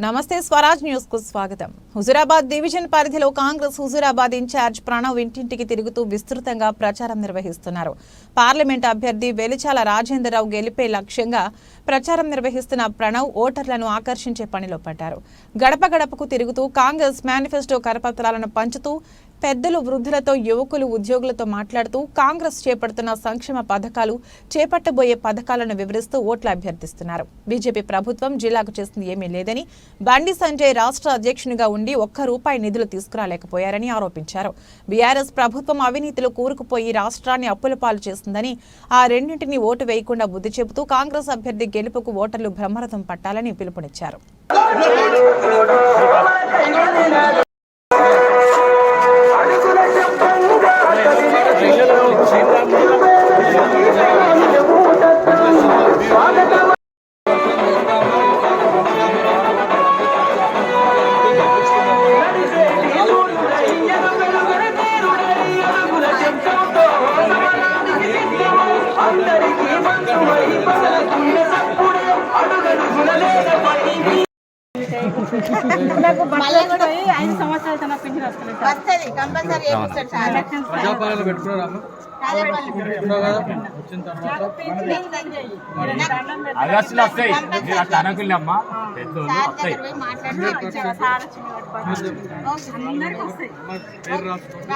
నమస్తే స్వరాజ్ న్యూస్ కు స్వాగతం. హుజూరాబాద్ డివిజన్ పరిధిలో కాంగ్రెస్ హుజూరాబాద్ ఇన్ఛార్జ్ ప్రణవ్ ఇంటింటికి తిరుగుతూ విస్తృతంగా ప్రచారం నిర్వహిస్తున్నారు. పార్లమెంట్ అభ్యర్థి వెలిచాల రాజేంద్రరావు గెలిపే లక్ష్యంగా ప్రచారం నిర్వహిస్తున్న ప్రణవ్ ఓటర్లను ఆకర్షించే పనిలో పడ్డారు. గడప గడపకు తిరుగుతూ కాంగ్రెస్ మేనిఫెస్టో కరపత్రాలను పంచుతూ పెద్దలు, వృద్ధులతో, యువకులు, ఉద్యోగులతో మాట్లాడుతూ కాంగ్రెస్ చేపడుతున్న సంక్షేమ పథకాలు, చేపట్టబోయే పథకాలను వివరిస్తూ ఓట్లు అభ్యర్థిస్తున్నారు. బీజేపీ ప్రభుత్వం జిల్లాకు చేసింది ఏమీ లేదని, బండి సంజయ్ రాష్ట్ర అధ్యక్షునిగా ఉండి ₹1 నిధులు తీసుకురాలేకపోయారని ఆరోపించారు. బీఆర్ఎస్ ప్రభుత్వం అవినీతిలో కూరుకుపోయి రాష్ట్రాన్ని అప్పుల పాలు చేస్తుందని, ఆ రెండింటినీ ఓటు వేయకుండా బుద్ధి చెబుతూ కాంగ్రెస్ అభ్యర్థి గెలుపుకు ఓటర్లు బ్రహ్మరథం పట్టాలని పిలుపునిచ్చారు. ప్రజాపాలన పెట్టుకున్నారమ్మా వచ్చిన తర్వాత ఆగస్టులో వస్తాయి. మీరు అట్లా అనకుల్లమ్మా, పెద్దోళ్ళు వస్తాయి. పేరు రాసుకో.